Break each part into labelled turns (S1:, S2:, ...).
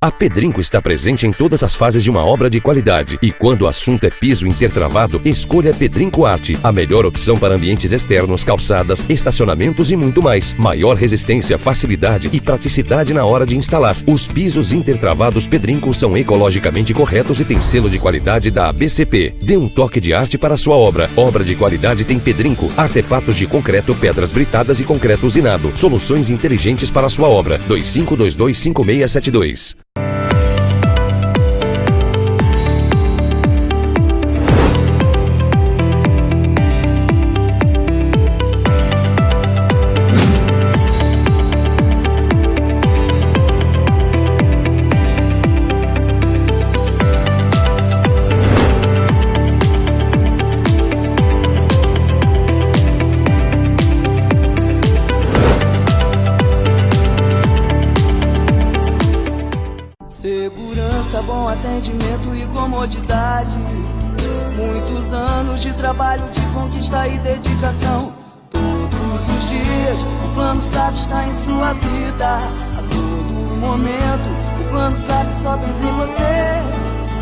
S1: A Pedrinco está presente em todas as fases de uma obra de qualidade. E quando o assunto é piso intertravado, escolha Pedrinco Arte. A melhor opção para ambientes externos, calçadas, estacionamentos e muito mais. Maior resistência, facilidade e praticidade na hora de instalar. Os pisos intertravados Pedrinco são ecologicamente corretos e têm selo de qualidade da ABCP. Dê um toque de arte para a sua obra. Obra de qualidade tem Pedrinco. Artefatos de concreto, pedras britadas e concreto usinado. Soluções inteligentes para a sua obra. 25225672.
S2: Segurança, bom atendimento e comodidade. Muitos anos de trabalho, de conquista e dedicação. Todos os dias, o Plano SAP está em sua vida. A todo momento, o Plano SAP só pensa em você.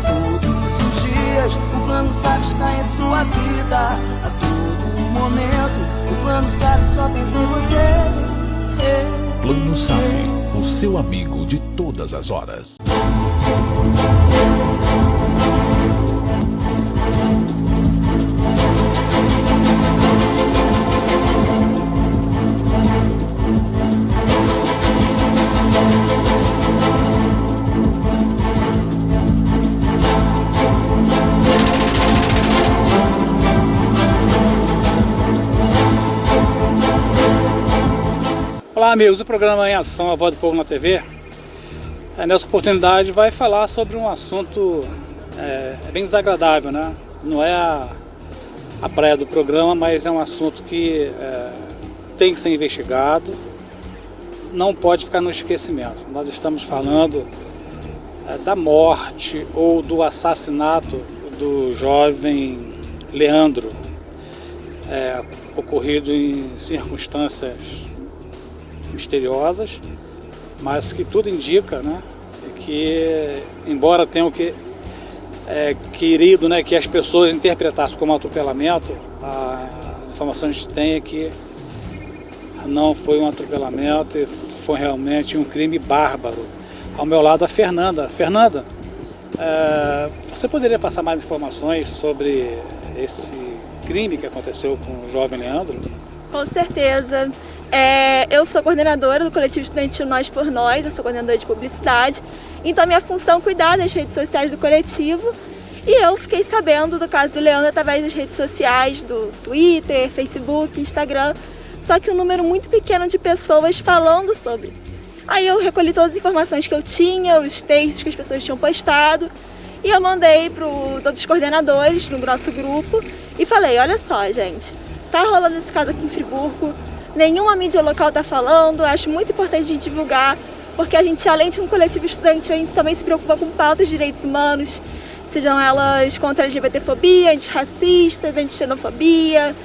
S2: Todos os dias, o Plano SAP está em sua vida. A todo momento, o Plano SAP só pensa em você.
S3: Plano SAP, o seu amigo de todas as horas.
S4: Olá amigos do programa Em Ação, a Voz do Povo na TV. Nessa oportunidade vai falar sobre um assunto bem desagradável, né? Não é a praia do programa, mas é um assunto que tem que ser investigado, não pode ficar no esquecimento. Nós estamos falando da morte ou do assassinato do jovem Leandro, ocorrido em circunstâncias misteriosas, mas que tudo indica, né, que embora tenham querido, né, que as pessoas interpretassem como atropelamento, as informações que a gente tem é que não foi um atropelamento e foi realmente um crime bárbaro. Ao meu lado a Fernanda. Fernanda, você poderia passar mais informações sobre esse crime que aconteceu com o jovem Leandro?
S5: Com certeza. Eu sou coordenadora do coletivo estudantil Nós por Nós, eu sou coordenadora de publicidade, então a minha função é cuidar das redes sociais do coletivo e eu fiquei sabendo do caso do Leandro através das redes sociais, do Twitter, Facebook, Instagram, só que um número muito pequeno de pessoas falando sobre. Aí eu recolhi todas as informações que eu tinha, os textos que as pessoas tinham postado e eu mandei para todos os coordenadores no nosso grupo e falei, olha só gente, tá rolando esse caso aqui em Friburgo, nenhuma mídia local está falando, acho muito importante a gente divulgar, porque a gente, além de um coletivo estudantil, a gente também se preocupa com pautas de direitos humanos, sejam elas contra a LGBTfobia, antirracistas, antixenofobia,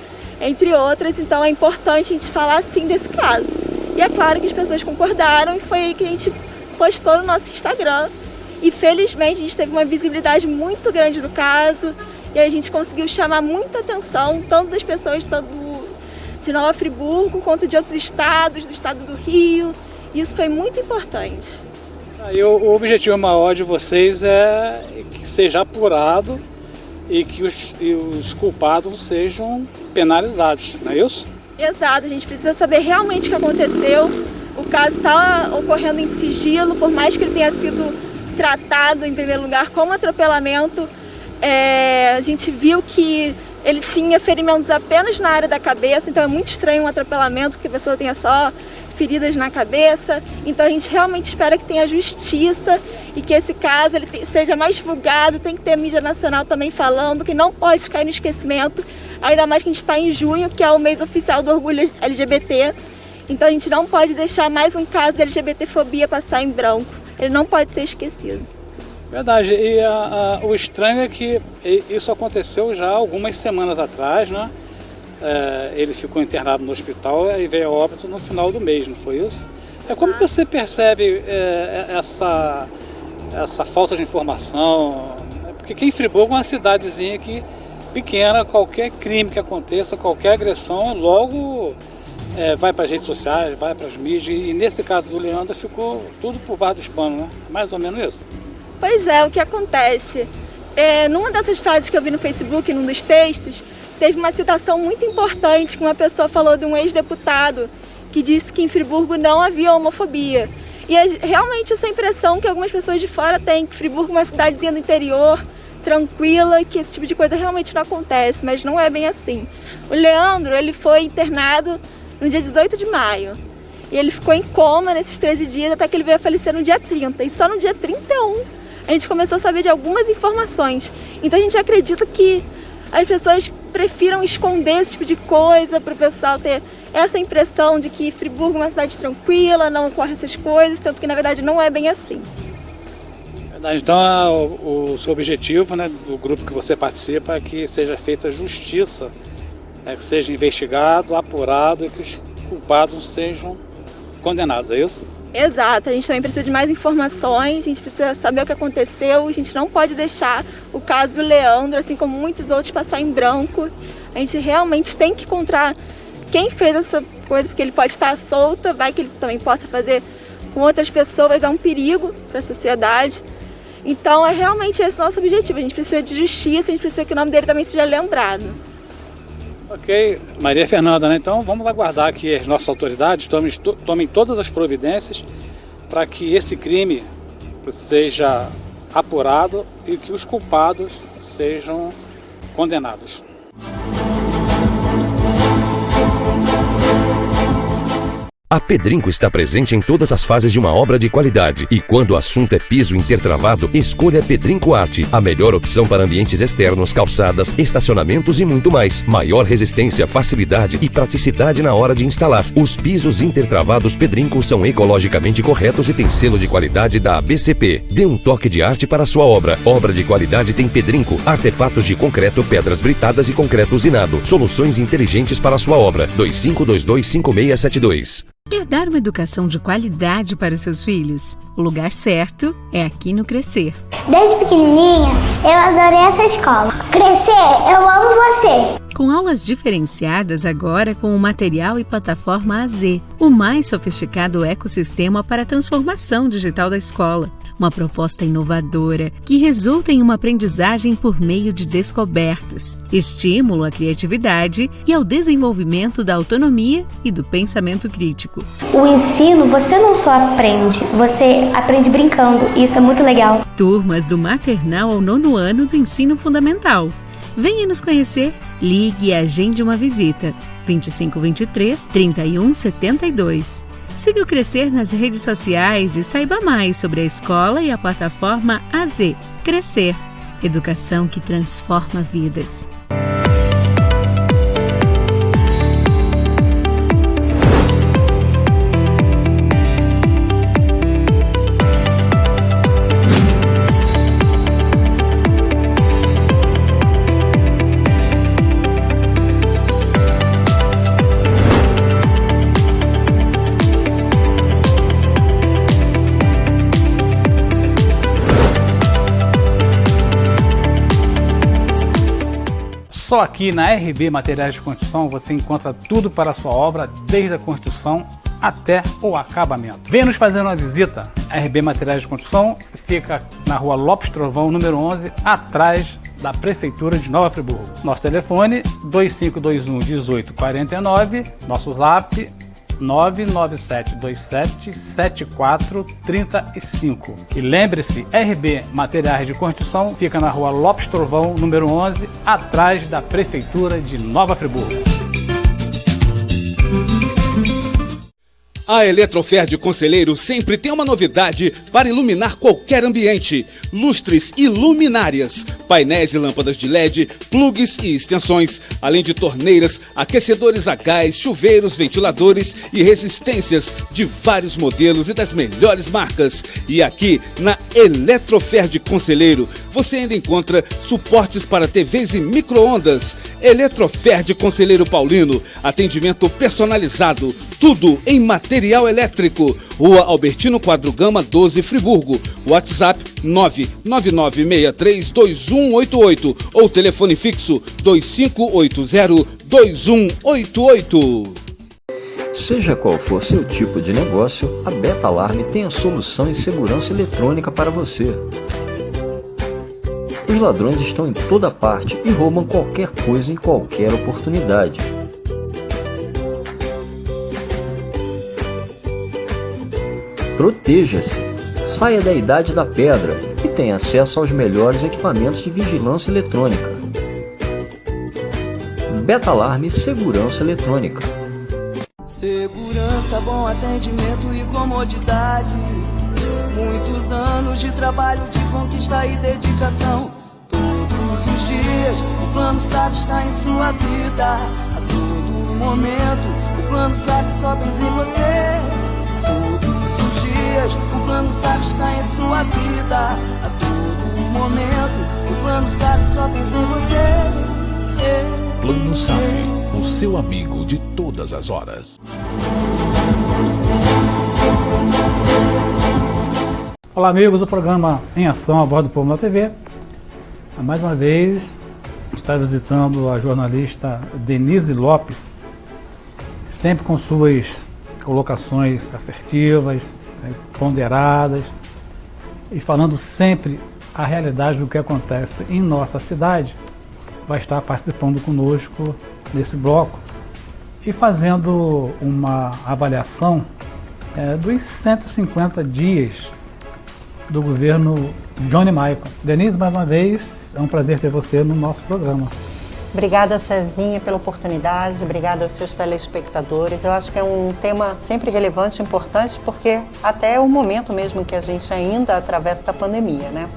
S5: entre outras, então é importante a gente falar sim desse caso. E é claro que as pessoas concordaram e foi aí que a gente postou no nosso Instagram e felizmente a gente teve uma visibilidade muito grande do caso e a gente conseguiu chamar muita atenção, tanto das pessoas, tanto de Nova Friburgo, quanto de outros estados, do estado do Rio. Isso foi muito importante.
S4: O objetivo maior de vocês é que seja apurado e que os culpados sejam penalizados, não é isso?
S5: Exato, a gente precisa saber realmente o que aconteceu. O caso está ocorrendo em sigilo, por mais que ele tenha sido tratado, em primeiro lugar, como atropelamento. A gente viu que ele tinha ferimentos apenas na área da cabeça, então é muito estranho um atropelamento que a pessoa tenha só feridas na cabeça. Então a gente realmente espera que tenha justiça e que esse caso ele seja mais divulgado, tem que ter a mídia nacional também falando, que não pode cair no esquecimento, ainda mais que a gente está em junho, que é o mês oficial do orgulho LGBT. Então a gente não pode deixar mais um caso de LGBTfobia passar em branco, ele não pode ser esquecido.
S4: Verdade, e o estranho é que isso aconteceu já algumas semanas atrás, né? Ele ficou internado no hospital e veio a óbito no final do mês, não foi isso? Como que você percebe essa falta de informação, porque aqui em Friburgo é uma cidadezinha que, pequena, qualquer crime que aconteça, qualquer agressão, logo vai para as redes sociais, vai para as mídias, e nesse caso do Leandro ficou tudo por baixo dos panos, né? Mais ou menos isso.
S5: Pois é, o que acontece? Numa dessas frases que eu vi no Facebook, num dos textos, teve uma citação muito importante que uma pessoa falou de um ex-deputado que disse que em Friburgo não havia homofobia. E realmente essa impressão que algumas pessoas de fora têm, que Friburgo é uma cidadezinha do interior, tranquila, que esse tipo de coisa realmente não acontece, mas não é bem assim. O Leandro, ele foi internado no dia 18 de maio. E ele ficou em coma nesses 13 dias até que ele veio a falecer no dia 30. E só no dia 31 a gente começou a saber de algumas informações. Então a gente acredita que as pessoas prefiram esconder esse tipo de coisa para o pessoal ter essa impressão de que Friburgo é uma cidade tranquila, não ocorre essas coisas, tanto que na verdade não é bem assim.
S4: Verdade. Então o seu objetivo, né, do grupo que você participa é que seja feita justiça, que seja investigado, apurado e que os culpados sejam condenados, é isso?
S5: Exato, a gente também precisa de mais informações, a gente precisa saber o que aconteceu, a gente não pode deixar o caso do Leandro, assim como muitos outros, passar em branco. A gente realmente tem que encontrar quem fez essa coisa, porque ele pode estar solto, vai que ele também possa fazer com outras pessoas, é um perigo para a sociedade. Então é realmente esse nosso objetivo, a gente precisa de justiça, a gente precisa que o nome dele também seja lembrado.
S4: Ok, Maria Fernanda, né? Então vamos aguardar que as nossas autoridades tomem todas as providências para que esse crime seja apurado e que os culpados sejam condenados.
S1: A Pedrinco está presente em todas as fases de uma obra de qualidade. E quando o assunto é piso intertravado, escolha Pedrinco Arte, a melhor opção para ambientes externos, calçadas, estacionamentos e muito mais. Maior resistência, facilidade e praticidade na hora de instalar. Os pisos intertravados Pedrinco são ecologicamente corretos e têm selo de qualidade da ABCP. Dê um toque de arte para a sua obra. Obra de qualidade tem Pedrinco. Artefatos de concreto, pedras britadas e concreto usinado. Soluções inteligentes para a sua obra. 25225672.
S6: Quer dar uma educação de qualidade para os seus filhos? O lugar certo é aqui no Crescer.
S7: Desde pequenininha, eu adorei essa escola. Crescer, eu amo você!
S6: Com aulas diferenciadas agora com o material e plataforma AZ, o mais sofisticado ecossistema para a transformação digital da escola. Uma proposta inovadora que resulta em uma aprendizagem por meio de descobertas, estímulo à criatividade e ao desenvolvimento da autonomia e do pensamento crítico.
S7: O ensino, você não só aprende, você aprende brincando, e isso é muito legal.
S6: Turmas do maternal ao 9º ano do ensino fundamental. Venha nos conhecer, ligue e agende uma visita. 2523-3172. Siga o Crescer nas redes sociais e saiba mais sobre a escola e a plataforma AZ. Crescer. Educação que transforma vidas.
S4: Só aqui na RB Materiais de Construção você encontra tudo para a sua obra, desde a construção até o acabamento. Venha nos fazer uma visita. A RB Materiais de Construção fica na rua Lopes Trovão, número 11, atrás da Prefeitura de Nova Friburgo. Nosso telefone 2521-1849, nosso zap 997277435. E lembre-se, RB Materiais de Construção fica na rua Lopes Trovão, número 11, atrás da Prefeitura de Nova Friburgo.
S8: A Eletrofer de Conselheiro sempre tem uma novidade para iluminar qualquer ambiente. Lustres e luminárias, painéis e lâmpadas de LED, plugs e extensões, além de torneiras, aquecedores a gás, chuveiros, ventiladores e resistências de vários modelos e das melhores marcas. E aqui na Eletrofer de Conselheiro você ainda encontra suportes para TVs e micro-ondas. Eletrofer de Conselheiro Paulino, atendimento personalizado, tudo em material elétrico. Rua Albertino Quadro Gama 12, Friburgo. WhatsApp 999632188 ou telefone fixo 2580-2188.
S9: Seja qual for seu tipo de negócio, a Betalarme tem a solução em segurança eletrônica para você. Os ladrões estão em toda parte e roubam qualquer coisa em qualquer oportunidade. Proteja-se, saia da idade da pedra e tenha acesso aos melhores equipamentos de vigilância eletrônica. Betalarme Segurança Eletrônica.
S2: Segurança, bom atendimento e comodidade. Muitos anos de trabalho, de conquista e dedicação. Todos os dias o Plano SAP está em sua vida. A todo momento o Plano SAP só pensa em você. Todos os dias o Plano SAP está em sua vida. A todo momento o Plano SAP só pensa em você.
S3: Plano SAF, o seu amigo de todas as horas.
S4: Olá, amigos do programa Em Ação, a Voz do Povo na TV. Mais uma vez, está visitando a jornalista Denise Lopes, sempre com suas colocações assertivas, ponderadas, e falando sempre a realidade do que acontece em nossa cidade. Vai estar participando conosco nesse bloco e fazendo uma avaliação dos 150 dias do governo Johnny Maicon. Denise, mais uma vez, é um prazer ter você no nosso programa.
S10: Obrigada, Cezinha, pela oportunidade, obrigada aos seus telespectadores. Eu acho que é um tema sempre relevante e importante, porque até é o momento mesmo que a gente ainda atravessa da pandemia, né?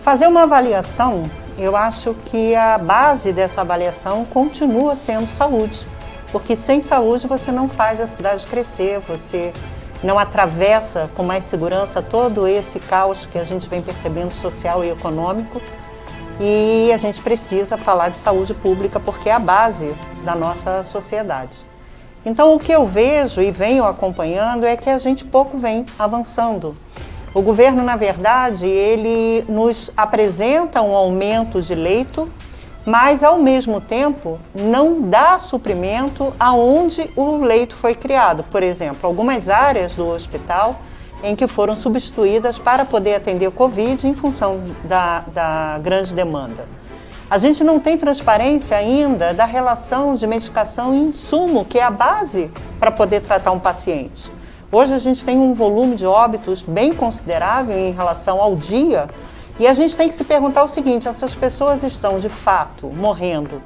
S10: Fazer uma avaliação, eu acho que a base dessa avaliação continua sendo saúde, porque sem saúde você não faz a cidade crescer, você não atravessa com mais segurança todo esse caos que a gente vem percebendo social e econômico, e a gente precisa falar de saúde pública porque é a base da nossa sociedade. Então o que eu vejo e venho acompanhando é que a gente pouco vem avançando. O governo, na verdade, ele nos apresenta um aumento de leito, mas ao mesmo tempo não dá suprimento aonde o leito foi criado. Por exemplo, algumas áreas do hospital em que foram substituídas para poder atender o Covid em função da grande demanda. A gente não tem transparência ainda da relação de medicação e insumo, que é a base para poder tratar um paciente. Hoje a gente tem um volume de óbitos bem considerável em relação ao dia, e a gente tem que se perguntar o seguinte: essas pessoas estão de fato morrendo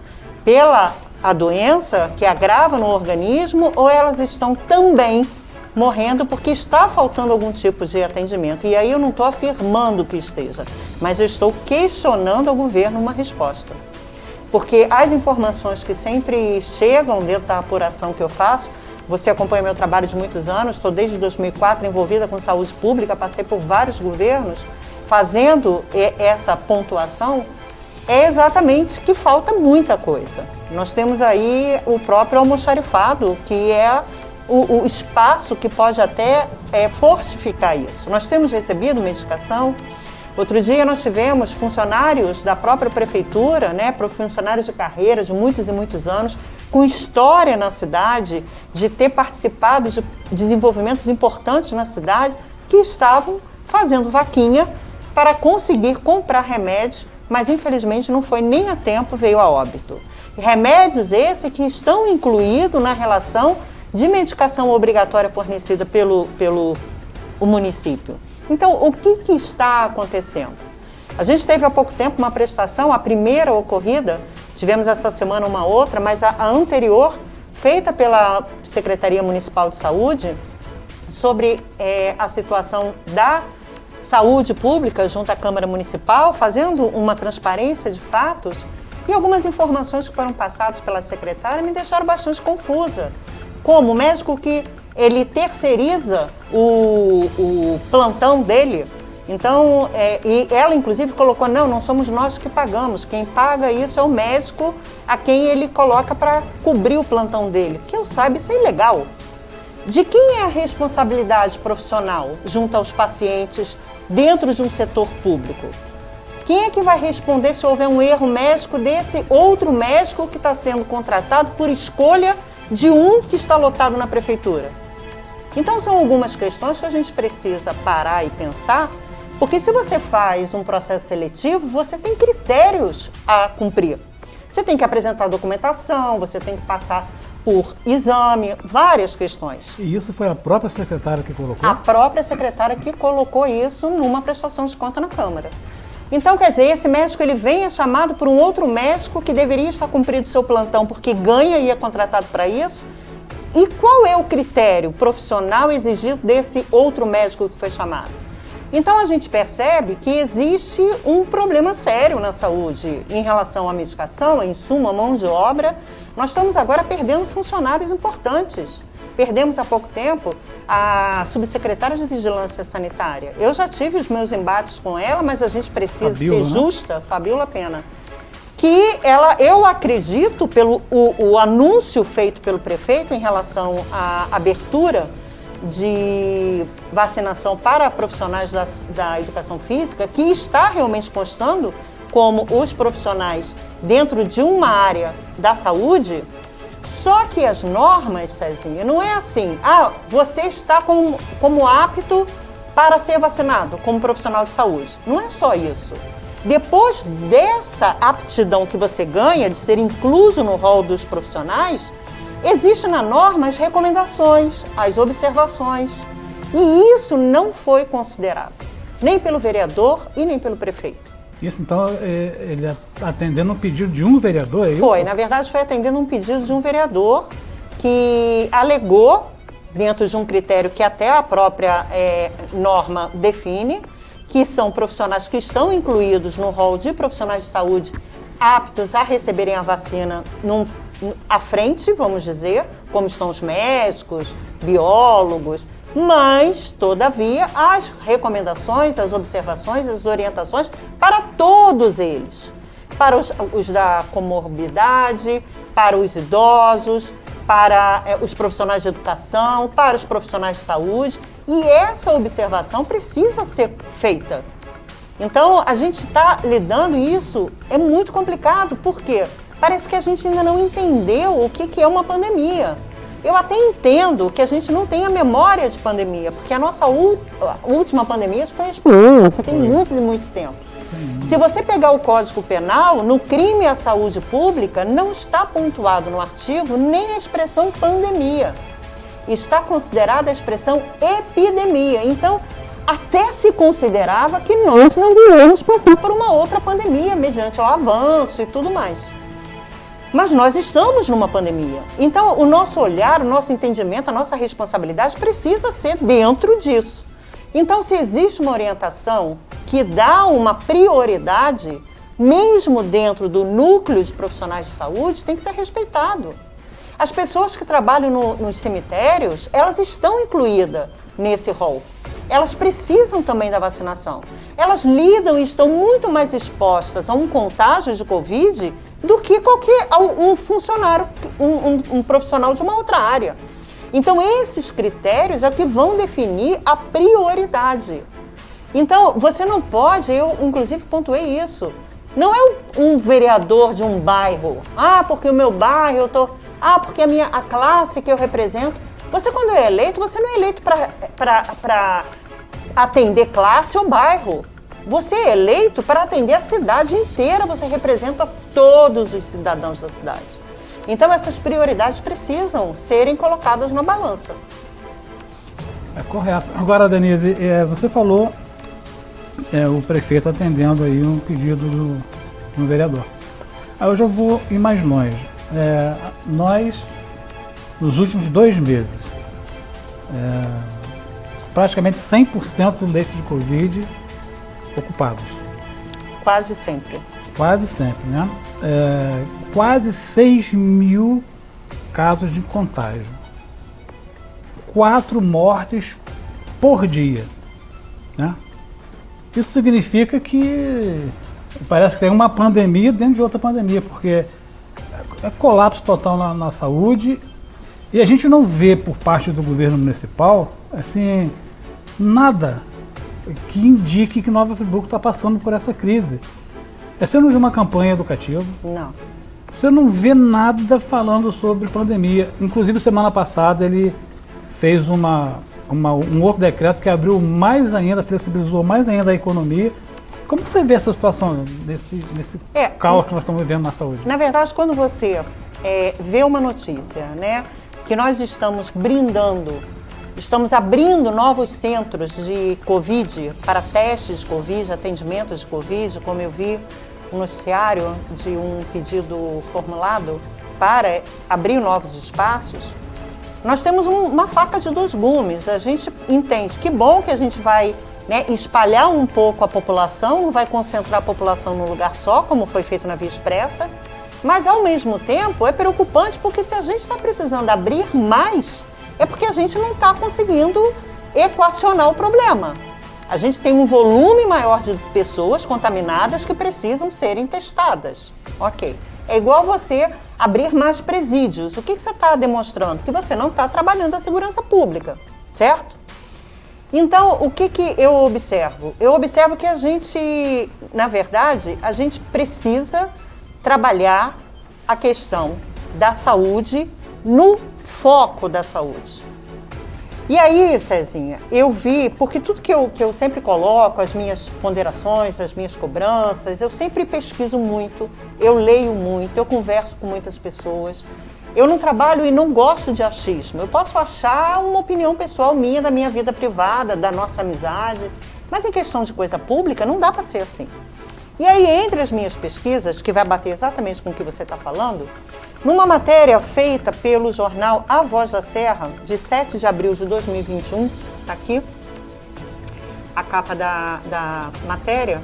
S10: pela a doença que agrava no organismo, ou elas estão também morrendo porque está faltando algum tipo de atendimento? E aí eu não estou afirmando que esteja, mas eu estou questionando ao governo uma resposta. Porque as informações que sempre chegam dentro da apuração que eu faço, você acompanha meu trabalho de muitos anos, estou desde 2004 envolvida com saúde pública, passei por vários governos fazendo essa pontuação, é exatamente que falta muita coisa. Nós temos aí o próprio almoxarifado, que é o espaço que pode até fortificar isso. Nós temos recebido medicação. Outro dia nós tivemos funcionários da própria prefeitura, funcionários de carreira de muitos e muitos anos, com história na cidade, de ter participado de desenvolvimentos importantes na cidade, que estavam fazendo vaquinha para conseguir comprar remédios, mas infelizmente não foi nem a tempo, veio a óbito. Remédios esses que estão incluídos na relação de medicação obrigatória fornecida pelo município. Então, o que está acontecendo? A gente teve há pouco tempo uma prestação, a primeira ocorrida, tivemos essa semana uma outra, mas a anterior, feita pela Secretaria Municipal de Saúde, sobre a situação da saúde pública junto à Câmara Municipal, fazendo uma transparência de fatos, e algumas informações que foram passadas pela secretária me deixaram bastante confusa. Como o médico que ele terceiriza o plantão dele, então, e ela inclusive colocou, não somos nós que pagamos, quem paga isso é o médico a quem ele coloca para cobrir o plantão dele. Que eu saiba, isso é ilegal. De quem é a responsabilidade profissional junto aos pacientes dentro de um setor público? Quem é que vai responder se houver um erro médico desse outro médico que está sendo contratado por escolha de um que está lotado na prefeitura? Então são algumas questões que a gente precisa parar e pensar, porque se você faz um processo seletivo, você tem critérios a cumprir. Você tem que apresentar documentação, você tem que passar por exame, várias questões.
S11: E isso foi a própria secretária que colocou?
S10: A própria secretária que colocou isso numa prestação de conta na Câmara. Então, quer dizer, esse médico ele vem é chamado por um outro médico que deveria estar cumprindo seu plantão porque ganha e é contratado para isso. E qual é o critério profissional exigido desse outro médico que foi chamado? Então, a gente percebe que existe um problema sério na saúde em relação à medicação, a insumo, a mão de obra. Nós estamos agora perdendo funcionários importantes. Perdemos há pouco tempo a subsecretária de Vigilância Sanitária. Eu já tive os meus embates com ela, mas a gente precisa ser justa, Fabiola Pena, que ela, eu acredito, pelo o anúncio feito pelo prefeito em relação à abertura de vacinação para profissionais da educação física, que está realmente constando como os profissionais dentro de uma área da saúde. Só que as normas, Cezinha, não é assim, você está como apto para ser vacinado como profissional de saúde. Não é só isso. Depois dessa aptidão que você ganha, de ser incluso no rol dos profissionais, existe na norma as recomendações, as observações. E isso não foi considerado, nem pelo vereador e nem pelo prefeito.
S11: Isso, então, ele atendendo um pedido de um vereador, é isso?
S10: Foi, na verdade, foi atendendo um pedido de um vereador que alegou, dentro de um critério que até a própria norma define, que são profissionais que estão incluídos no rol de profissionais de saúde aptos a receberem a vacina à frente, vamos dizer, como estão os médicos, biólogos, mas, todavia, as recomendações, as observações, as orientações para todos eles, para os da comorbidade, para os idosos, para os profissionais de educação, para os profissionais de saúde, e essa observação precisa ser feita. Então, a gente está lidando isso, é muito complicado, porque parece que a gente ainda não entendeu o que é uma pandemia. Eu até entendo que a gente não tenha memória de pandemia, porque a nossa última pandemia foi a espanhola, que tem muito e muito tempo. Se você pegar o Código Penal, no crime à saúde pública, não está pontuado no artigo nem a expressão pandemia. Está considerada a expressão epidemia. Então, até se considerava que nós não iríamos passar por uma outra pandemia, mediante o avanço e tudo mais. Mas nós estamos numa pandemia. Então, o nosso olhar, o nosso entendimento, a nossa responsabilidade precisa ser dentro disso. Então, se existe uma orientação que dá uma prioridade, mesmo dentro do núcleo de profissionais de saúde, tem que ser respeitado. As pessoas que trabalham nos cemitérios, elas estão incluídas nesse rol. Elas precisam também da vacinação. Elas lidam e estão muito mais expostas a um contágio de Covid do que qualquer um funcionário, um profissional de uma outra área. Então, esses critérios é que vão definir a prioridade. Então, você não pode, eu inclusive pontuei isso, não é um vereador de um bairro, porque o meu bairro, porque a classe que eu represento. Você, quando é eleito, você não é eleito para atender classe ou bairro. Você é eleito para atender a cidade inteira, você representa todos os cidadãos da cidade. Então, essas prioridades precisam serem colocadas na balança.
S11: É correto. Agora, Denise, você falou o prefeito atendendo aí um pedido do vereador. Aí eu já vou ir mais longe. Nós, nos últimos 2 meses, praticamente 100% do leito de Covid ocupados.
S10: Quase sempre.
S11: Quase sempre, né? Quase 6.000 casos de contágio. 4 mortes por dia, né? Isso significa que parece que tem uma pandemia dentro de outra pandemia, porque é colapso total na saúde E a gente não vê por parte do governo municipal, assim, nada que indique que Nova Friburgo está passando por essa crise. Você não vê uma campanha educativa.
S10: Não.
S11: Você não vê nada falando sobre pandemia. Inclusive, semana passada, ele fez um outro decreto que abriu mais ainda, flexibilizou mais ainda a economia. Como você vê essa situação, desse caos que nós estamos vivendo na saúde?
S10: Na verdade, quando você vê uma notícia, né, que nós estamos abrindo novos centros de Covid para testes de Covid, atendimentos de Covid, como eu vi um noticiário de um pedido formulado para abrir novos espaços, nós temos uma faca de dois gumes. A gente entende que bom que a gente vai, né, espalhar um pouco a população, não vai concentrar a população num lugar só, como foi feito na Via Expressa, mas ao mesmo tempo é preocupante porque se a gente está precisando abrir mais, é porque a gente não está conseguindo equacionar o problema. A gente tem um volume maior de pessoas contaminadas que precisam serem testadas. Ok. É igual você abrir mais presídios. O que você está demonstrando? Que você não está trabalhando a segurança pública, certo? Então, o que eu observo? Eu observo que a gente, na verdade, a gente precisa trabalhar a questão da saúde no foco da saúde. E aí, Cezinha, eu vi, porque tudo que eu sempre coloco, as minhas ponderações, as minhas cobranças, eu sempre pesquiso muito, eu leio muito, eu converso com muitas pessoas. Eu não trabalho e não gosto de achismo. Eu posso achar uma opinião pessoal minha, da minha vida privada, da nossa amizade, mas em questão de coisa pública não dá para ser assim. E aí, entre as minhas pesquisas, que vai bater exatamente com o que você está falando, numa matéria feita pelo jornal A Voz da Serra, de 7 de abril de 2021, está aqui a capa da matéria,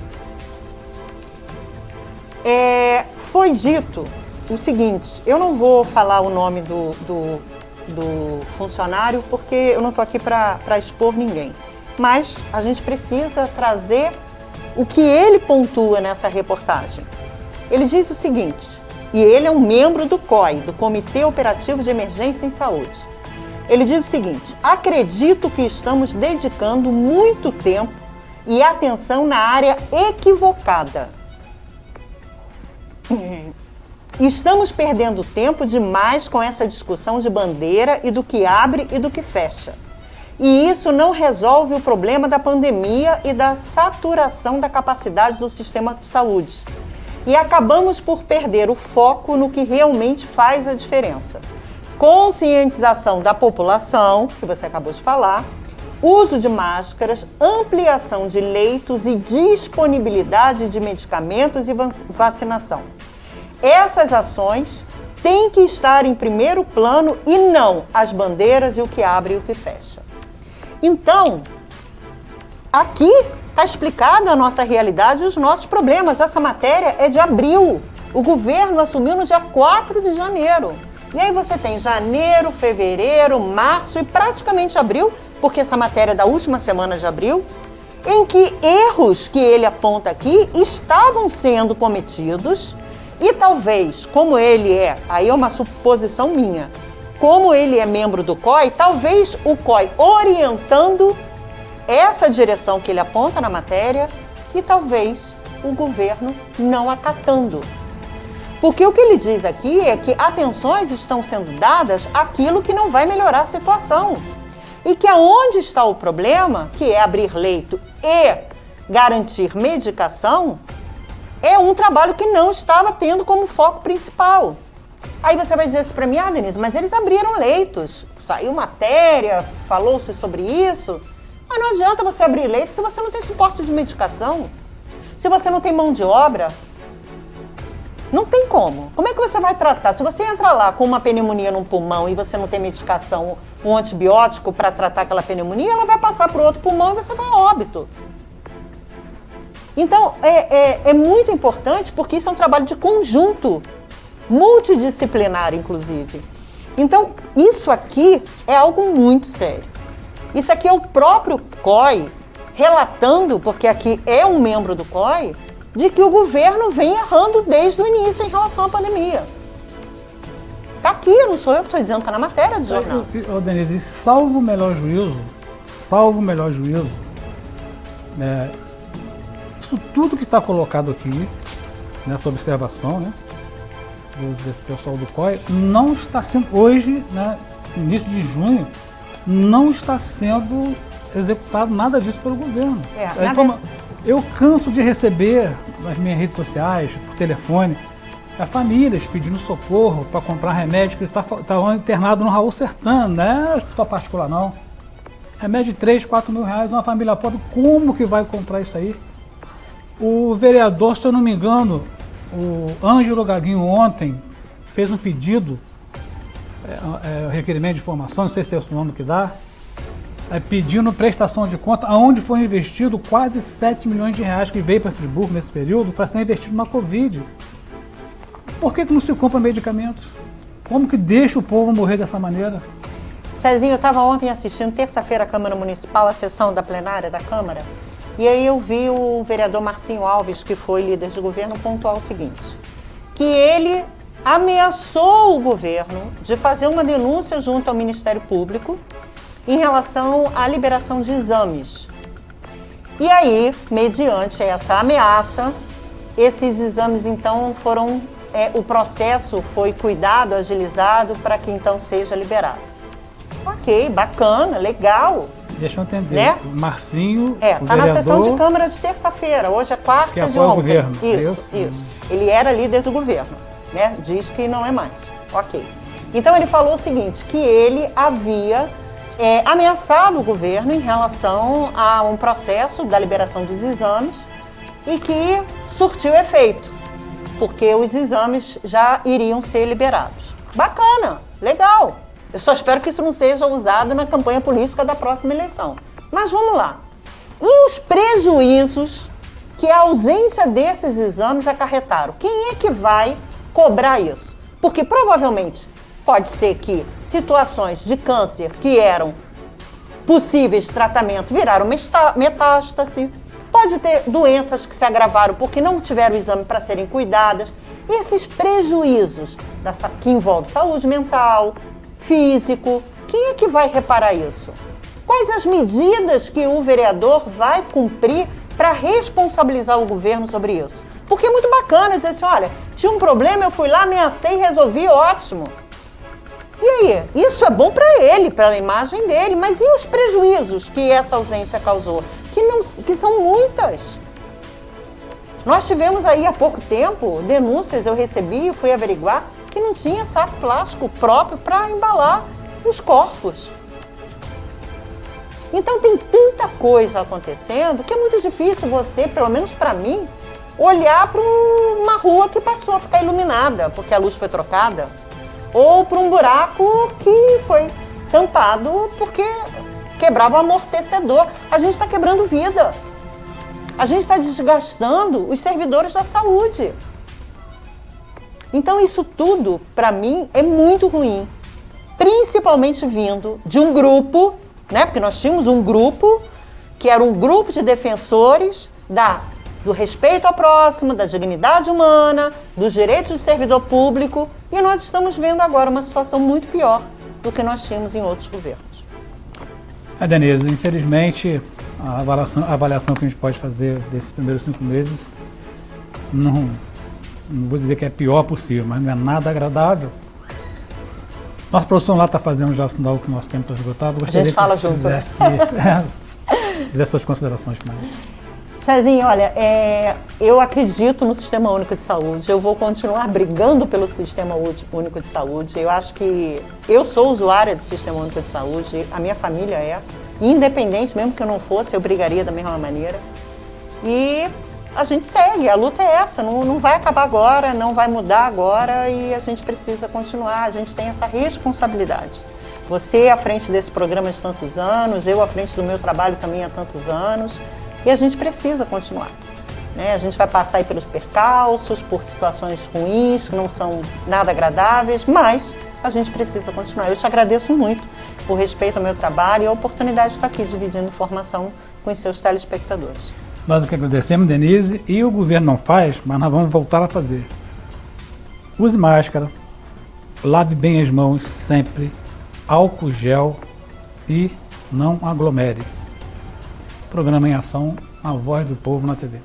S10: foi dito o seguinte, eu não vou falar o nome do funcionário, porque eu não estou aqui para expor ninguém, mas a gente precisa trazer o que ele pontua nessa reportagem. Ele diz o seguinte, e ele é um membro do COI, do Comitê Operativo de Emergência em Saúde. Ele diz o seguinte, acredito que estamos dedicando muito tempo e atenção na área equivocada. Estamos perdendo tempo demais com essa discussão de bandeira e do que abre e do que fecha. E isso não resolve o problema da pandemia e da saturação da capacidade do sistema de saúde. E acabamos por perder o foco no que realmente faz a diferença. Conscientização da população, que você acabou de falar, uso de máscaras, ampliação de leitos e disponibilidade de medicamentos e vacinação. Essas ações têm que estar em primeiro plano e não as bandeiras e o que abre e o que fecha. Então, aqui está explicada a nossa realidade e os nossos problemas. Essa matéria é de abril. O governo assumiu no dia 4 de janeiro. E aí você tem janeiro, fevereiro, março e praticamente abril, porque essa matéria é da última semana de abril, em que erros que ele aponta aqui estavam sendo cometidos e talvez, como ele aí é uma suposição minha, como ele é membro do COI, talvez o COI orientando essa direção que ele aponta na matéria e talvez o governo não acatando. Porque o que ele diz aqui é que atenções estão sendo dadas àquilo que não vai melhorar a situação. E que aonde está o problema, que é abrir leito e garantir medicação, é um trabalho que não estava tendo como foco principal. Aí você vai dizer assim para mim, Denise, mas eles abriram leitos, saiu matéria, falou-se sobre isso, mas não adianta você abrir leito se você não tem suporte de medicação, se você não tem mão de obra, não tem como. Como é que você vai tratar? Se você entra lá com uma pneumonia no pulmão e você não tem medicação, um antibiótico para tratar aquela pneumonia, ela vai passar para o outro pulmão e você vai a óbito. Então, é muito importante porque isso é um trabalho de conjunto, multidisciplinar, inclusive. Então, isso aqui é algo muito sério. Isso aqui é o próprio COI relatando, porque aqui é um membro do COI, de que o governo vem errando desde o início em relação à pandemia. Está aqui, não sou eu que estou dizendo, está na matéria do jornal.
S11: Denise, salvo o melhor juízo, isso tudo que está colocado aqui, nessa observação, né, desse pessoal do COI, não está sendo, hoje, né, início de junho, não está sendo executado nada disso pelo governo. Eu canso de receber nas minhas redes sociais, por telefone, famílias pedindo socorro para comprar remédio que estavam internados no Raul Sertã, não é hospital particular não. Remédio de 3, 4 mil reais, uma família pobre, como que vai comprar isso aí? O vereador, se eu não me engano, o Ângelo Gaguinho ontem fez um pedido, requerimento de informação, não sei se é esse o nome que dá, pedindo prestação de conta, onde foi investido quase 7 milhões de reais que veio para Friburgo nesse período para ser investido na Covid. Por que não se compra medicamentos? Como que deixa o povo morrer dessa maneira?
S10: Cezinho, eu estava ontem assistindo, terça-feira, a Câmara Municipal, a sessão da plenária da Câmara, e aí eu vi o vereador Marcinho Alves, que foi líder de governo, pontuar o seguinte, que ele ameaçou o governo de fazer uma denúncia junto ao Ministério Público em relação à liberação de exames. E aí, mediante essa ameaça, esses exames então foram, o processo foi cuidado, agilizado para que então seja liberado. Ok, bacana, legal.
S11: Deixa eu entender,
S10: né?
S11: O Marcinho,
S10: está na sessão de Câmara de terça-feira, hoje é quarta de ontem.
S11: Governo.
S10: Isso. Ele era líder do governo, né? Diz que não é mais. Ok. Então ele falou o seguinte, que ele havia ameaçado o governo em relação a um processo da liberação dos exames e que surtiu efeito, porque os exames já iriam ser liberados. Bacana, legal. Eu só espero que isso não seja usado na campanha política da próxima eleição. Mas vamos lá. E os prejuízos que a ausência desses exames acarretaram? Quem é que vai cobrar isso? Porque provavelmente pode ser que situações de câncer que eram possíveis de tratamento viraram metástase. Pode ter doenças que se agravaram porque não tiveram exame para serem cuidadas. E esses prejuízos que envolvem saúde mental, físico, quem é que vai reparar isso? Quais as medidas que o vereador vai cumprir para responsabilizar o governo sobre isso? Porque é muito bacana dizer assim, olha, tinha um problema, eu fui lá, ameacei e resolvi, ótimo. E aí? Isso é bom para ele, para a imagem dele, mas e os prejuízos que essa ausência causou? Que são muitas. Nós tivemos aí há pouco tempo denúncias, eu recebi e fui averiguar, que não tinha saco plástico próprio para embalar os corpos. Então tem tanta coisa acontecendo que é muito difícil você, pelo menos para mim, olhar para uma rua que passou a ficar iluminada porque a luz foi trocada, ou para um buraco que foi tampado porque quebrava o amortecedor. A gente está quebrando vida. A gente está desgastando os servidores da saúde. Então isso tudo, para mim, é muito ruim. Principalmente vindo de um grupo, né? Porque nós tínhamos um grupo que era um grupo de defensores do respeito ao próximo, da dignidade humana, dos direitos do servidor público, e nós estamos vendo agora uma situação muito pior do que nós tínhamos em outros governos.
S11: Denise, infelizmente, a avaliação que a gente pode fazer desses primeiros 5 meses não vou dizer que é pior possível, mas não é nada agradável. Nossa produção lá está fazendo já o sinal que nosso tempo está esgotado.
S10: A gente fala junto.
S11: Fizesse suas considerações finais.
S10: Cezinho, olha, eu acredito no Sistema Único de Saúde, eu vou continuar brigando pelo Sistema Único de Saúde, eu acho que eu sou usuária do Sistema Único de Saúde, a minha família é, independente, mesmo que eu não fosse, eu brigaria da mesma maneira. E a gente segue, a luta é essa, não vai acabar agora, não vai mudar agora e a gente precisa continuar, a gente tem essa responsabilidade. Você à frente desse programa de tantos anos, eu à frente do meu trabalho também há tantos anos, e a gente precisa continuar. Né? A gente vai passar aí pelos percalços, por situações ruins, que não são nada agradáveis, mas a gente precisa continuar. Eu te agradeço muito por respeito ao meu trabalho e a oportunidade de estar aqui dividindo informação com os seus telespectadores.
S11: Nós o que agradecemos, Denise, e o governo não faz, mas nós vamos voltar a fazer. Use máscara, lave bem as mãos sempre, álcool gel e não aglomere. Programa em ação, a voz do povo na TV.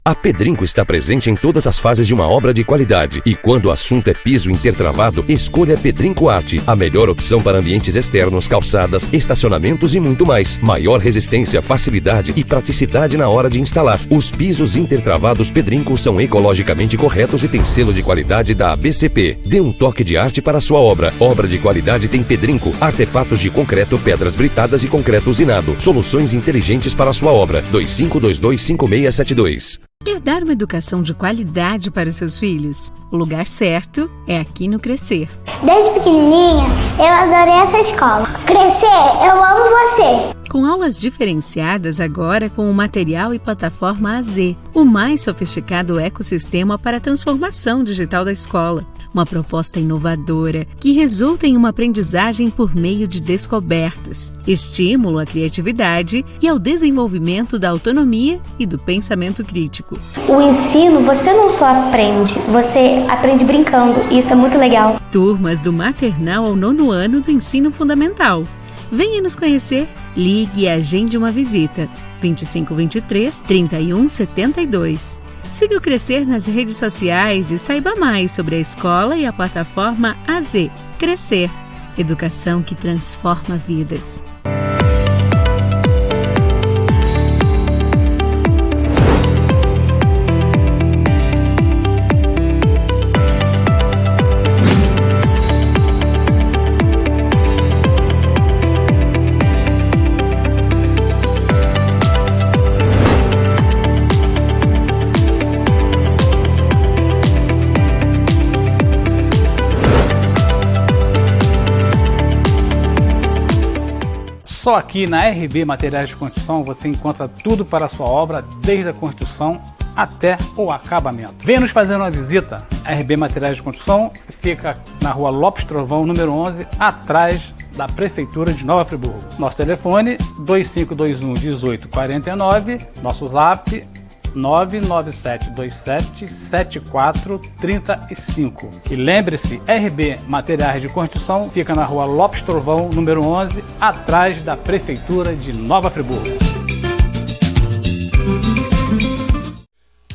S1: A Pedrinco está presente em todas as fases de uma obra de qualidade. E quando o assunto é piso intertravado, escolha Pedrinco Arte, a melhor opção para ambientes externos, calçadas, estacionamentos e muito mais. Maior resistência, facilidade e praticidade na hora de instalar. Os pisos intertravados Pedrinco são ecologicamente corretos e têm selo de qualidade da ABCP. Dê um toque de arte para a sua obra. Obra de qualidade tem Pedrinco. Artefatos de concreto, pedras britadas e concreto usinado. Soluções inteligentes para a sua obra. 25225672.
S6: Quer dar uma educação de qualidade para os seus filhos? O lugar certo é aqui no Crescer.
S7: Desde pequenininha, eu adorei essa escola. Crescer, eu amo você.
S6: Com aulas diferenciadas agora com o material e plataforma AZ, o mais sofisticado ecossistema para a transformação digital da escola. Uma proposta inovadora que resulta em uma aprendizagem por meio de descobertas, estímulo à criatividade e ao desenvolvimento da autonomia e do pensamento crítico.
S7: O ensino você não só aprende, você aprende brincando, e isso é muito legal.
S6: Turmas do maternal ao 9º ano do ensino fundamental. Venha nos conhecer, ligue e agende uma visita. 2523-3172. Siga o Crescer nas redes sociais e saiba mais sobre a escola e a plataforma AZ. Crescer. Educação que transforma vidas.
S11: Só aqui na RB Materiais de Construção você encontra tudo para a sua obra, desde a construção até o acabamento. Venha nos fazer uma visita. A RB Materiais de Construção fica na rua Lopes Trovão, número 11, atrás da Prefeitura de Nova Friburgo. Nosso telefone 2521-1849, nosso zap 997277435. E lembre-se, RB Materiais de Construção fica na rua Lopes Trovão, número 11, atrás da Prefeitura de Nova Friburgo.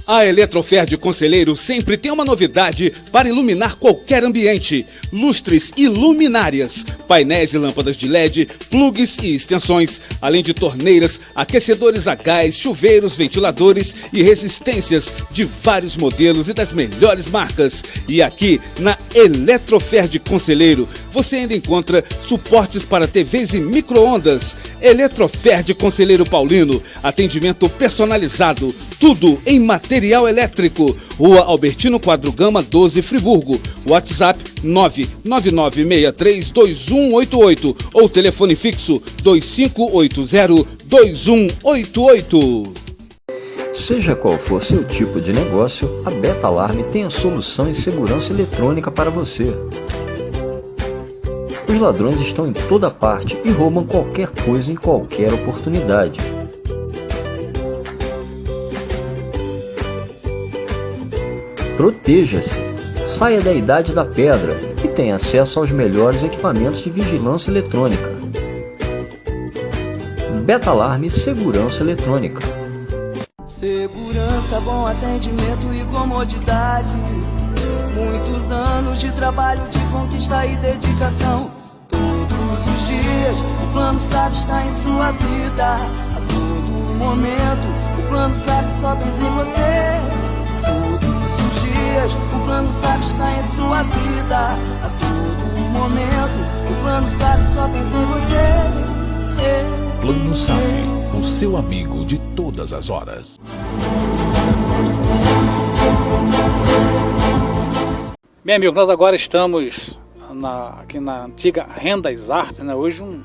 S8: A Eletrofer de Conselheiro sempre tem uma novidade para iluminar qualquer ambiente. Lustres e luminárias, painéis e lâmpadas de LED, plugs e extensões, além de torneiras, aquecedores a gás, chuveiros, ventiladores e resistências de vários modelos e das melhores marcas. E aqui na Eletrofer de Conselheiro você ainda encontra suportes para TVs e micro-ondas. Eletrofer de Conselheiro Paulino, atendimento personalizado, tudo em material elétrico. Rua Albertino Quadro Gama 12, Friburgo. WhatsApp 999632188 ou telefone fixo 2580-2188.
S9: Seja qual for seu tipo de negócio, a Beta Alarme tem a solução em segurança eletrônica para você. Os ladrões estão em toda parte e roubam qualquer coisa em qualquer oportunidade. Proteja-se, saia da idade da pedra e tenha acesso aos melhores equipamentos de vigilância eletrônica. Beta Alarme Segurança Eletrônica.
S2: Segurança, bom atendimento e comodidade. Muitos anos de trabalho, de conquista e dedicação. Todos os dias o Plano Sabe está em sua vida. A todo momento o Plano Sabe só pensa em você. Todos os dias o Plano Sabe está em sua vida. A todo momento o Plano Sabe só pensa em você.
S3: Plano Sabe, o seu amigo de todas as horas.
S4: Bem, amigo, nós agora estamos aqui na antiga Rendas Arp, né? Hoje um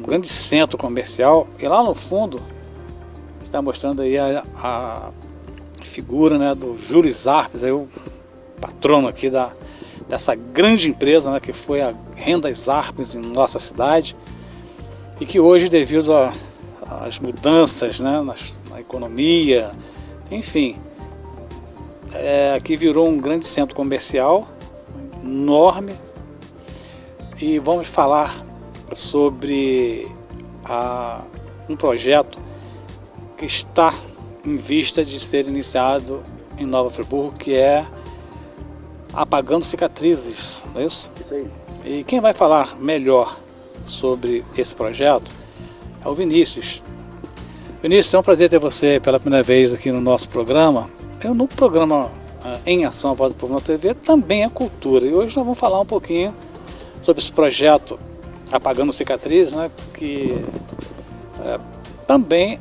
S4: grande centro comercial, e lá no fundo está mostrando aí a figura, né, do Júlio Zarpes, aí o patrono aqui dessa grande empresa, né, que foi a Rendas Arpes em nossa cidade, e que hoje, devido às mudanças, né, na economia, enfim, aqui virou um grande centro comercial, enorme, e vamos falar sobre um projeto que está em vista de ser iniciado em Nova Friburgo, que é Apagando Cicatrizes, não é isso?
S12: Isso aí.
S4: E quem vai falar melhor sobre esse projeto é o Vinícius. Vinícius, é um prazer ter você pela primeira vez aqui no nosso programa. No programa Em Ação, a Voz do Povo na TV, também é cultura. E hoje nós vamos falar um pouquinho sobre esse projeto Apagando Cicatrizes, né, que também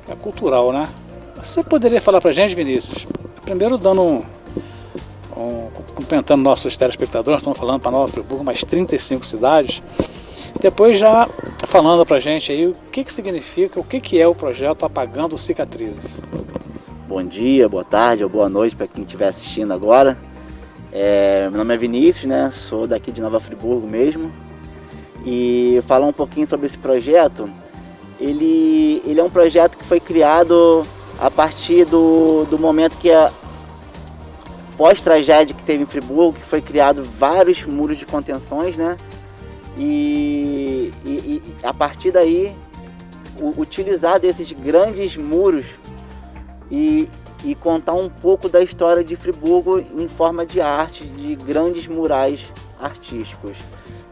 S4: é cultural, né? Você poderia falar pra gente, Vinícius, primeiro dando cumprimentando nossos telespectadores, nós estamos falando para Nova Friburgo, mais 35 cidades, depois já falando pra gente aí o que significa, o que é o projeto Apagando Cicatrizes.
S12: Bom dia, boa tarde ou boa noite para quem estiver assistindo agora. Meu nome é Vinícius, né? Sou daqui de Nova Friburgo mesmo. E falar um pouquinho sobre esse projeto. Ele é um projeto que foi criado a partir do momento que pós-tragédia que teve em Friburgo, que foi criado vários muros de contenções, né? E a partir daí, utilizar desses grandes muros e contar um pouco da história de Friburgo em forma de arte, de grandes murais artísticos.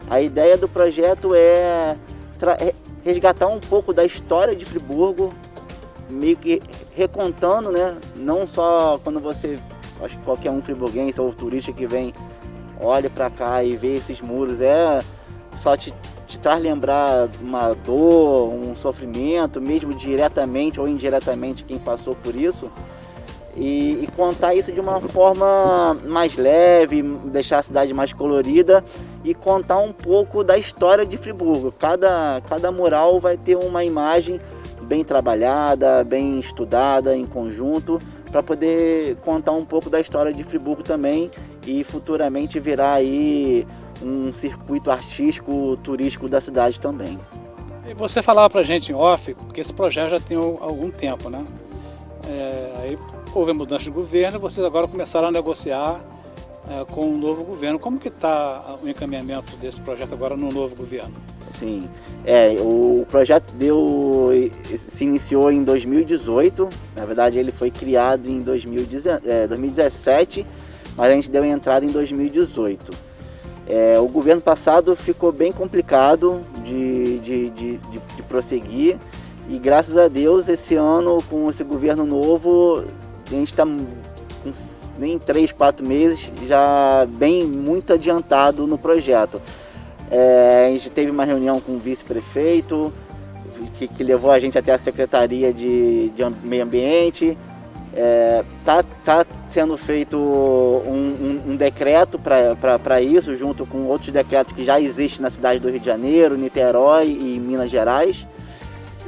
S12: A ideia do projeto é resgatar um pouco da história de Friburgo, meio que recontando, né? Não só quando você, acho que qualquer um friburguense ou turista que vem, olha para cá e vê esses muros, só te traz lembrar uma dor, um sofrimento, mesmo diretamente ou indiretamente quem passou por isso, e contar isso de uma forma mais leve, deixar a cidade mais colorida e contar um pouco da história de Friburgo. Cada mural vai ter uma imagem bem trabalhada, bem estudada em conjunto, para poder contar um pouco da história de Friburgo também e futuramente virar aí um circuito artístico, turístico da cidade também.
S4: E você falava pra gente em off, porque esse projeto já tem algum tempo, né? Aí houve a mudança de governo e vocês agora começaram a negociar com o novo governo. Como que está o encaminhamento desse projeto agora no novo governo?
S12: Sim, o projeto se iniciou em 2018, na verdade ele foi criado em 2017, mas a gente deu entrada em 2018. O governo passado ficou bem complicado de prosseguir e graças a Deus esse ano com esse governo novo a gente está em 3, 4 meses já muito adiantado no projeto. A gente teve uma reunião com o vice-prefeito que levou a gente até a Secretaria de Meio Ambiente. Tá sendo feito um decreto para isso, junto com outros decretos que já existem na cidade do Rio de Janeiro, Niterói e Minas Gerais.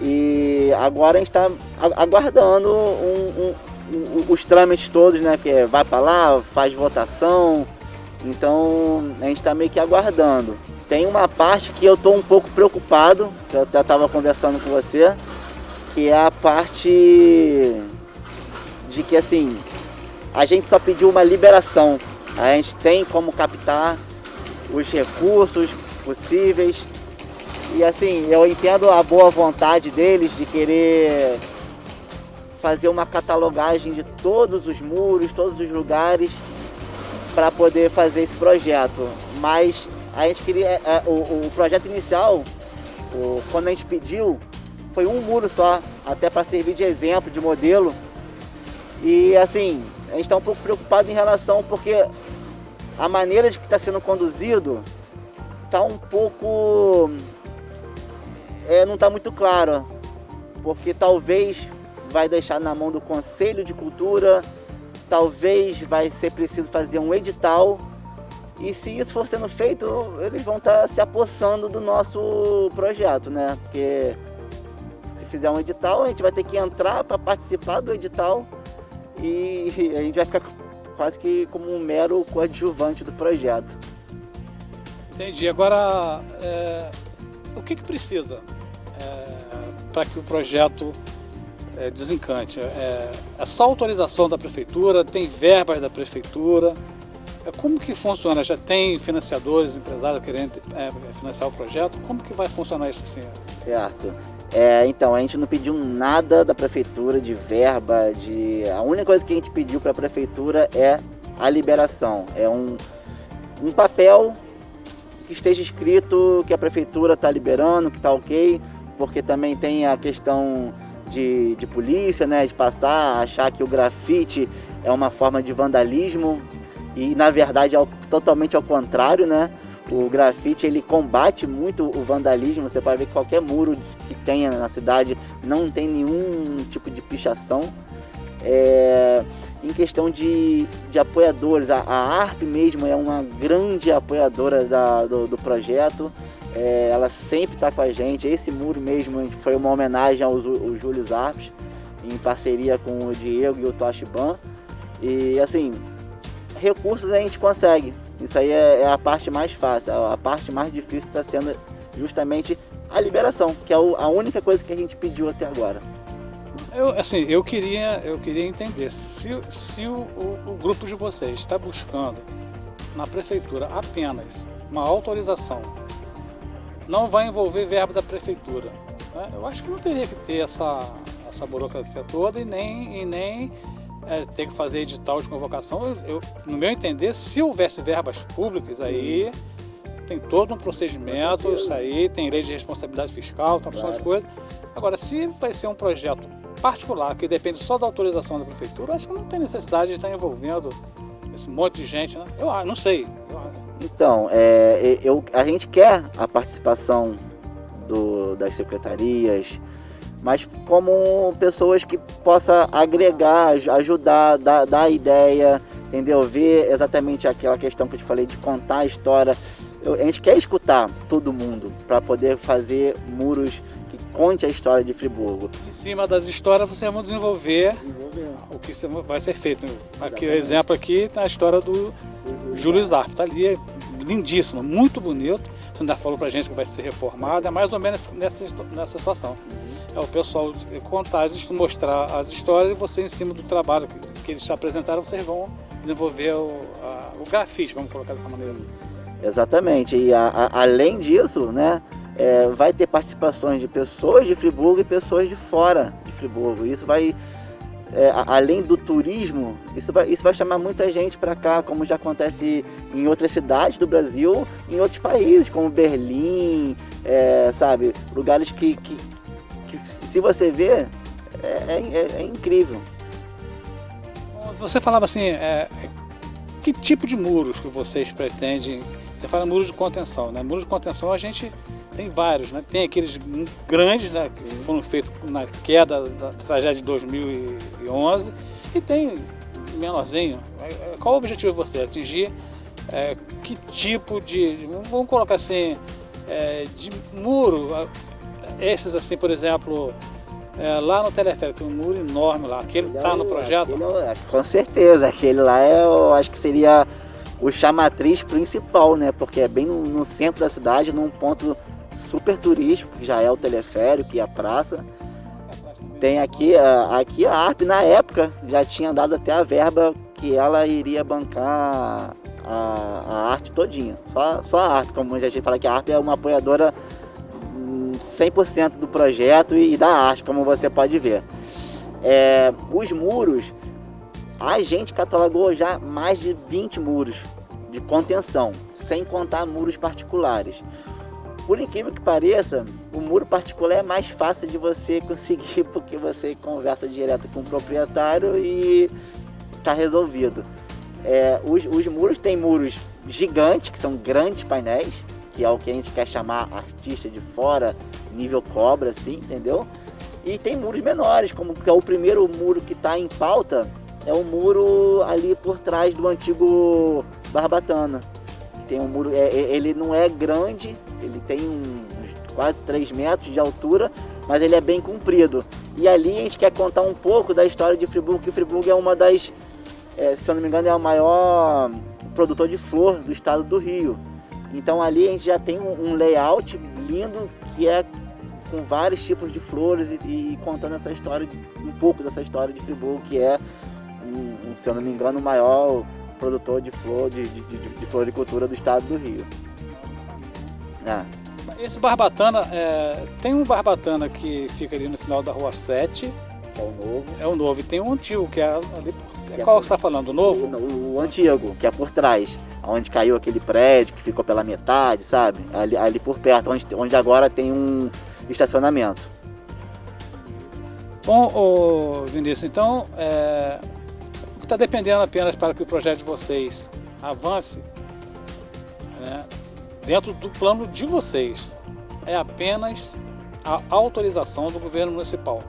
S12: E agora a gente está aguardando os trâmites todos, né? Que vai para lá, faz votação, então a gente está meio que aguardando. Tem uma parte que eu estou um pouco preocupado, que eu até estava conversando com você, que é a parte de que assim, a gente só pediu uma liberação, a gente tem como captar os recursos possíveis e assim, eu entendo a boa vontade deles de querer fazer uma catalogagem de todos os muros, todos os lugares para poder fazer esse projeto, mas a gente queria, o projeto inicial, quando a gente pediu, foi um muro só, até para servir de exemplo, de modelo. E assim, a gente está um pouco preocupado em relação, porque a maneira de que está sendo conduzido está um pouco, não está muito claro, porque talvez vai deixar na mão do Conselho de Cultura, talvez vai ser preciso fazer um edital, e se isso for sendo feito, eles vão estar se apossando do nosso projeto, né? Porque se fizer um edital, a gente vai ter que entrar para participar do edital, e a gente vai ficar quase que como um mero coadjuvante do projeto.
S4: Entendi. Agora, o que precisa para que o projeto desencante. É só autorização da prefeitura, tem verbas da prefeitura. Como que funciona? Já tem financiadores, empresários querendo financiar o projeto? Como que vai funcionar isso assim?
S12: Certo. Então, a gente não pediu nada da prefeitura de verba, a única coisa que a gente pediu para a prefeitura é a liberação. É um papel que esteja escrito que a prefeitura está liberando, que está ok, porque também tem a questão de polícia, né, de achar que o grafite é uma forma de vandalismo, e na verdade é totalmente ao contrário, né? O grafite ele combate muito o vandalismo. Você pode ver que qualquer muro que tenha na cidade não tem nenhum tipo de pichação. Em questão de apoiadores, a ARP mesmo é uma grande apoiadora do projeto. Ela sempre está com a gente. Esse muro mesmo foi uma homenagem ao Júlio Zarpes, em parceria com o Diego e o Toshiban. E assim, recursos a gente consegue. Isso aí é a parte mais fácil. A parte mais difícil está sendo justamente a liberação, que é a única coisa que a gente pediu até agora.
S4: Eu queria entender se o grupo de vocês está buscando na prefeitura apenas uma autorização, não vai envolver verba da prefeitura, né? Eu acho que não teria que ter essa burocracia toda e nem ter que fazer edital de convocação. No meu entender, se houvesse verbas públicas, aí tem todo um procedimento, isso aí tem lei de responsabilidade fiscal, tem opções de coisas. Agora, se vai ser um projeto particular que depende só da autorização da prefeitura, acho que não tem necessidade de estar envolvendo esse monte de gente, né? Eu não sei.
S12: Então, a gente quer a participação das secretarias, mas como pessoas que possam agregar, ajudar, dar ideia, entendeu? Ver exatamente aquela questão que eu te falei de contar a história. A gente quer escutar todo mundo para poder fazer muros que conte a história de Friburgo.
S4: Em cima das histórias vocês vão desenvolver o que vai ser feito. Aqui, o exemplo aqui tá a história do Júlio Zarpes, está ali, lindíssimo, muito bonito. Você ainda falou pra gente que vai ser reformado, é mais ou menos nessa situação. O pessoal contar, mostrar as histórias e você, em cima do trabalho que eles apresentaram, vocês vão desenvolver o grafite, vamos colocar dessa maneira.
S12: Exatamente, e além disso, né, vai ter participações de pessoas de Friburgo e pessoas de fora de Friburgo. Isso vai, além do turismo, isso vai chamar muita gente para cá, como já acontece em outras cidades do Brasil, em outros países, como Berlim, sabe, lugares que se você ver, é incrível.
S4: Você falava assim, que tipo de muros que vocês pretendem? Você fala muros de contenção, né? Muros de contenção a gente tem vários, né? Tem aqueles grandes, né, que foram feitos na queda da tragédia de 2011 e tem menorzinho. Qual o objetivo de você? Atingir que tipo de, vamos colocar assim, de muro? Esses assim, por exemplo, lá no teleférico tem um muro enorme lá, aquele está no projeto?
S12: Com certeza, aquele lá eu acho que seria o chamatriz principal, né? Porque é bem no centro da cidade, num ponto super turístico, que já é o teleférico e a praça. Tem aqui a ARP, na época, já tinha dado até a verba que ela iria bancar a arte todinha, só a ARP, como já tinha falado que a ARP é uma apoiadora 100% do projeto e da arte, como você pode ver. Os muros, a gente catalogou já mais de 20 muros de contenção, sem contar muros particulares. Por incrível que pareça, o muro particular é mais fácil de você conseguir, porque você conversa direto com o proprietário e está resolvido. Os muros tem muros gigantes, que são grandes painéis, que é o que a gente quer chamar artista de fora, nível cobra, assim, entendeu? E tem muros menores, como que é o primeiro muro que está em pauta, é o muro ali por trás do antigo Barbatana. Tem um muro, ele não é grande, ele tem uns quase 3 metros de altura, mas ele é bem comprido. E ali a gente quer contar um pouco da história de Friburgo, que Friburgo é uma das, se eu não me engano, é o maior produtor de flor do estado do Rio. Então ali a gente já tem um layout lindo que é com vários tipos de flores e contando essa história, um pouco dessa história de Friburgo, que é, se eu não me engano, o maior produtor de floricultura do estado do Rio.
S4: Esse Barbatana, tem um Barbatana que fica ali no final da Rua 7.
S12: É o novo.
S4: É o novo. E tem um antigo, que é ali por... Qual você está falando? O novo?
S12: O antigo, que é por trás. Onde caiu aquele prédio que ficou pela metade, sabe? Ali por perto, onde agora tem um estacionamento.
S4: Bom, Vinícius, então está dependendo apenas para que o projeto de vocês avance, né, dentro do plano de vocês. É apenas a autorização do governo municipal.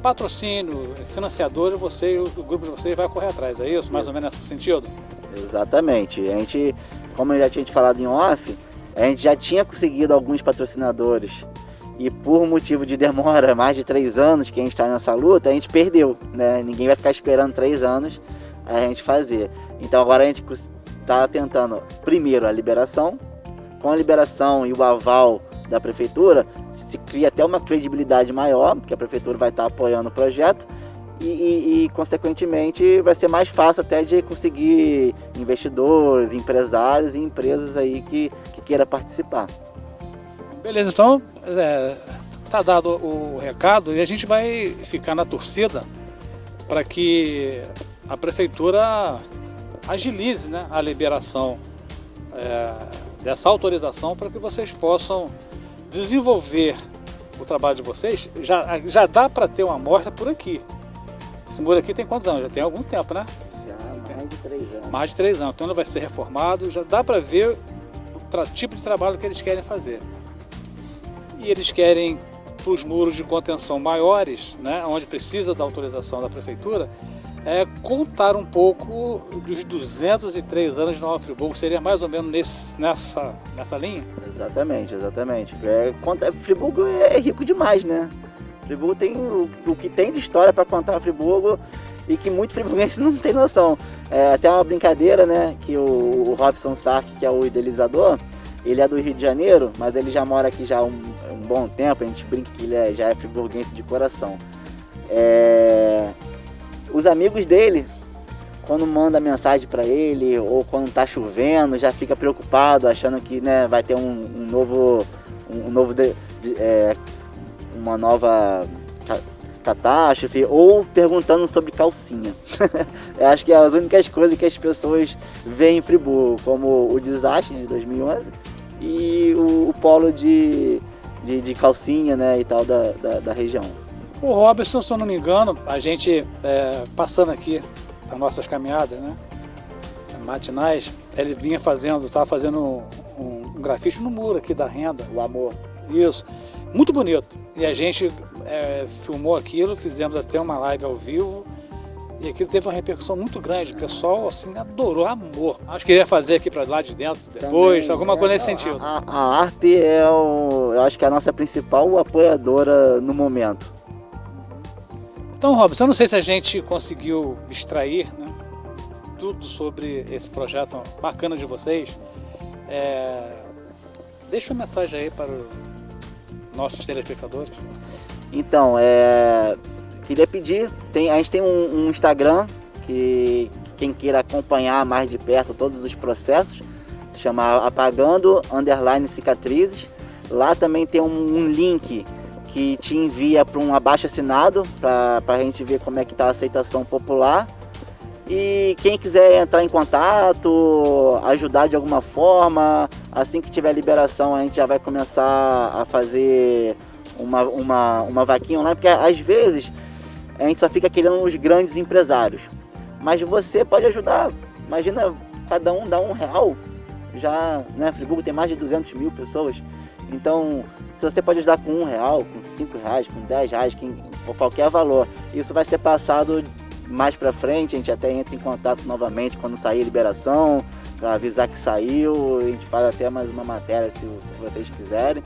S4: Patrocínio, financiadores, o grupo de vocês vai correr atrás, é isso? Mais ou menos nesse sentido?
S12: Exatamente. A gente, como eu já tinha te falado em off, a gente já tinha conseguido alguns patrocinadores e por motivo de demora, mais de 3 anos que a gente está nessa luta, a gente perdeu, né? Ninguém vai ficar esperando 3 anos a gente fazer. Então agora a gente está tentando, primeiro, a liberação. Com a liberação e o aval da prefeitura, se cria até uma credibilidade maior, porque a prefeitura vai estar apoiando o projeto e consequentemente, vai ser mais fácil até de conseguir investidores, empresários e empresas aí que queira participar.
S4: Beleza, então tá dado o recado e a gente vai ficar na torcida para que a prefeitura agilize, né, a liberação dessa autorização para que vocês possam desenvolver o trabalho de vocês. Já dá para ter uma amostra por aqui. Esse muro aqui tem quantos anos? Já tem algum tempo, né?
S12: Já, mais de 3 anos.
S4: Mais de 3 anos. Então ele vai ser reformado, já dá para ver o tipo de trabalho que eles querem fazer. E eles querem, para os muros de contenção maiores, né, onde precisa da autorização da prefeitura, contar um pouco dos 203 anos de Nova Friburgo. Seria mais ou menos nessa linha?
S12: Exatamente. Friburgo é rico demais, né? Friburgo tem o que tem de história para contar Friburgo e que muito friburguense não tem noção. Até uma brincadeira, né? Que o Robson Sark, que é o idealizador, ele é do Rio de Janeiro, mas ele já mora aqui já há um bom tempo. A gente brinca que ele já é friburguense de coração. Os amigos dele, quando manda mensagem para ele ou quando tá chovendo, já fica preocupado, achando que, né, vai ter uma nova catástrofe, ou perguntando sobre calcinha. Eu acho que é as únicas coisas que as pessoas veem em Friburgo, como o desastre de 2011 e o polo de calcinha, né, e tal da região.
S4: O Robson, se eu não me engano, a gente passando aqui as nossas caminhadas, né, matinais, ele estava fazendo um grafite no muro aqui da Renda.
S12: O Amor.
S4: Isso, muito bonito. E a gente filmou aquilo, fizemos até uma live ao vivo e aquilo teve uma repercussão muito grande. O pessoal assim adorou, amor. Acho que queria fazer aqui para lá de dentro depois, também, alguma coisa nesse sentido.
S12: A ARP eu acho que é a nossa principal apoiadora no momento.
S4: Então, Robson, eu não sei se a gente conseguiu extrair, né, tudo sobre esse projeto bacana de vocês. Deixa uma mensagem aí para os nossos telespectadores. Então,
S12: queria pedir, a gente tem um Instagram que quem queira acompanhar mais de perto todos os processos, chama apagando_cicatrizes. Lá também tem um link que te envia para um abaixo-assinado, para a gente ver como é que está a aceitação popular. E quem quiser entrar em contato, ajudar de alguma forma, assim que tiver liberação a gente já vai começar a fazer uma vaquinha online, porque às vezes a gente só fica querendo os grandes empresários. Mas você pode ajudar, imagina cada um dá R$1, já, né, Friburgo tem mais de 200 mil pessoas. Então, se você pode ajudar com R$1, com R$5, com R$10, por qualquer valor, isso vai ser passado mais para frente. A gente até entra em contato novamente quando sair a liberação, para avisar que saiu. A gente faz até mais uma matéria se vocês quiserem.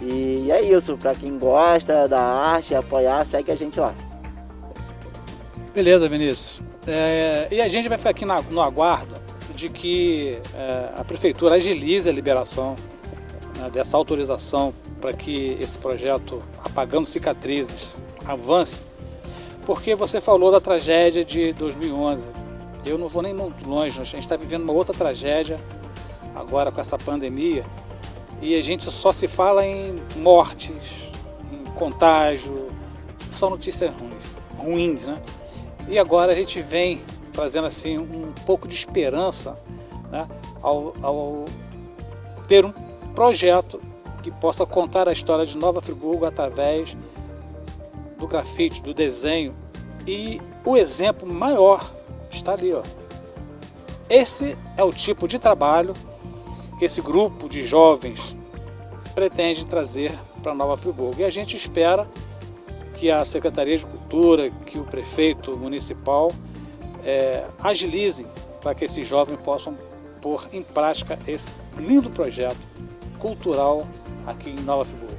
S12: E é isso, para quem gosta da arte, apoiar, segue a gente lá.
S4: Beleza, Vinícius. E a gente vai ficar aqui no aguardo de que a prefeitura agilize a liberação, né, dessa autorização para que esse projeto Apagando Cicatrizes avance, porque você falou da tragédia de 2011. Eu não vou nem muito longe, a gente está vivendo uma outra tragédia agora com essa pandemia e a gente só se fala em mortes, em contágio, só notícias ruins, né? E agora a gente vem trazendo assim um pouco de esperança, né, ao ter um projeto que possa contar a história de Nova Friburgo através do grafite, do desenho, e o exemplo maior está ali, ó. Esse é o tipo de trabalho que esse grupo de jovens pretende trazer para Nova Friburgo. E a gente espera que a Secretaria de Cultura, que o prefeito municipal agilizem para que esses jovens possam pôr em prática esse lindo projeto cultural aqui em Nova Friburgo.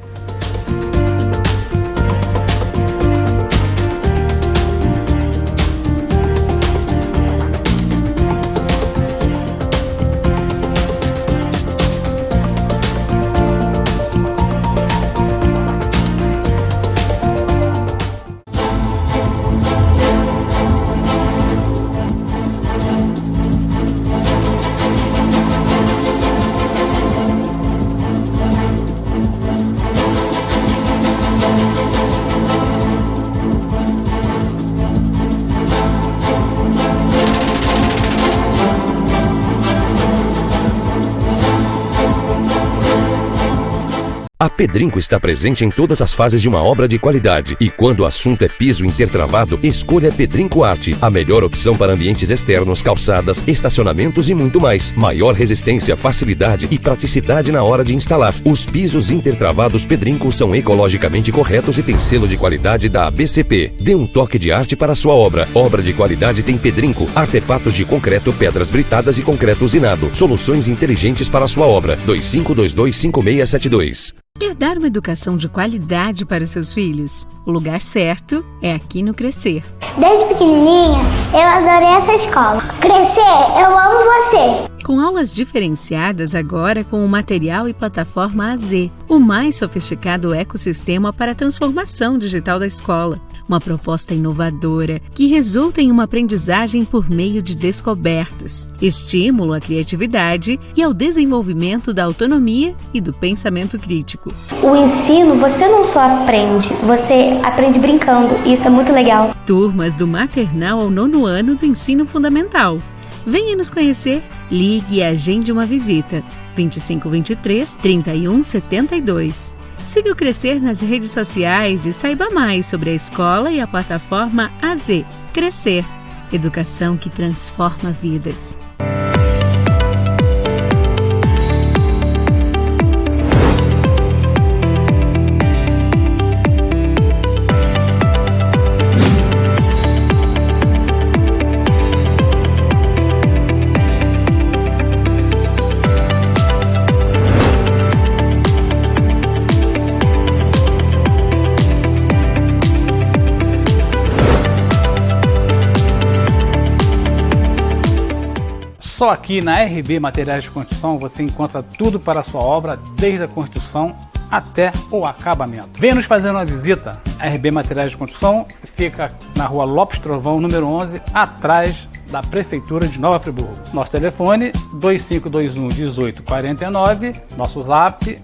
S1: A Pedrinco está presente em todas as fases de uma obra de qualidade. E quando o assunto é piso intertravado, escolha Pedrinco Arte, a melhor opção para ambientes externos, calçadas, estacionamentos e muito mais. Maior resistência, facilidade e praticidade na hora de instalar. Os pisos intertravados Pedrinco são ecologicamente corretos e têm selo de qualidade da ABCP. Dê um toque de arte para a sua obra. Obra de qualidade tem Pedrinco. Artefatos de concreto, pedras britadas e concreto usinado. Soluções inteligentes para a sua obra. 25225672.
S6: Quer dar uma educação de qualidade para seus filhos? O lugar certo é aqui no Crescer.
S7: Desde pequenininha, eu adorei essa escola. Crescer, eu amo você!
S6: Com aulas diferenciadas agora com o material e plataforma AZ, o mais sofisticado ecossistema para a transformação digital da escola. Uma proposta inovadora que resulta em uma aprendizagem por meio de descobertas, estímulo à criatividade e ao desenvolvimento da autonomia e do pensamento crítico.
S7: O ensino você não só aprende, você aprende brincando, e isso é muito legal.
S6: Turmas do maternal ao 9º ano do ensino fundamental. Venha nos conhecer, ligue e agende uma visita. 2523-3172. Siga o Crescer nas redes sociais e saiba mais sobre a escola e a plataforma AZ. Crescer. Educação que transforma vidas.
S11: Só aqui na RB Materiais de Construção você encontra tudo para a sua obra, desde a construção até o acabamento. Venha nos fazer uma visita. A RB Materiais de Construção fica na rua Lopes Trovão, número 11, atrás da Prefeitura de Nova Friburgo. Nosso telefone 2521-1849, nosso zap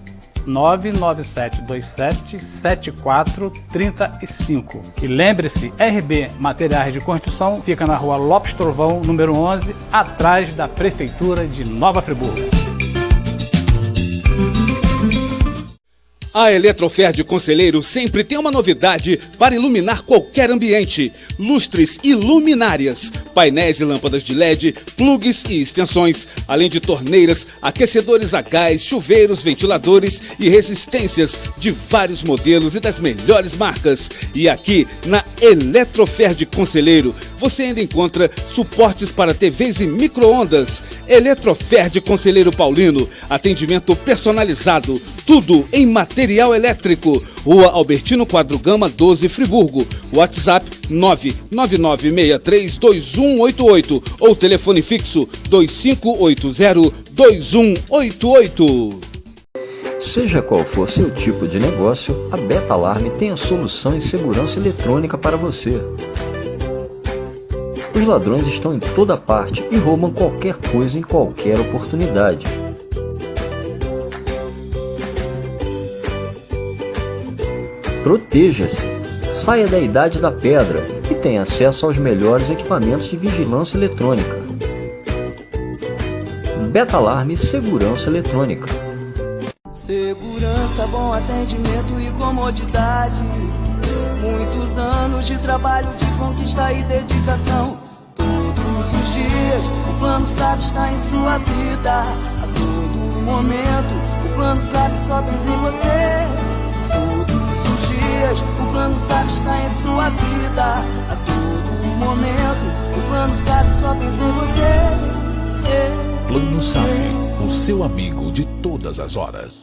S11: 997277435. E lembre-se, RB Materiais de Construção fica na rua Lopes Trovão, número 11, atrás da Prefeitura de Nova Friburgo.
S8: A Eletrofer de Conselheiro sempre tem uma novidade para iluminar qualquer ambiente. Lustres e luminárias, painéis e lâmpadas de LED, plugs e extensões, além de torneiras, aquecedores a gás, chuveiros, ventiladores e resistências de vários modelos e das melhores marcas. E aqui na Eletrofer de Conselheiro você ainda encontra suportes para TVs e micro-ondas. Eletrofer de Conselheiro Paulino, atendimento personalizado, tudo em material elétrico. Rua Albertino Quadro Gama 12, Friburgo. WhatsApp 999632188 ou telefone fixo 25802188.
S9: Seja qual for seu tipo de negócio, a Beta Alarme tem a solução em segurança eletrônica para você. Os ladrões estão em toda parte e roubam qualquer coisa em qualquer oportunidade. Proteja-se, saia da idade da pedra e tenha acesso aos melhores equipamentos de vigilância eletrônica. Beta Alarme Segurança Eletrônica.
S2: Segurança, bom atendimento e comodidade. Muitos anos de trabalho, de conquista e dedicação. Todos os dias o Plano SAF está em sua vida. A todo momento o Plano SAF só pensa em você. Todos os dias o Plano SAF está em sua vida. A todo momento o Plano SAF só pensa em você.
S3: Plano SAF, o seu amigo de todas as horas.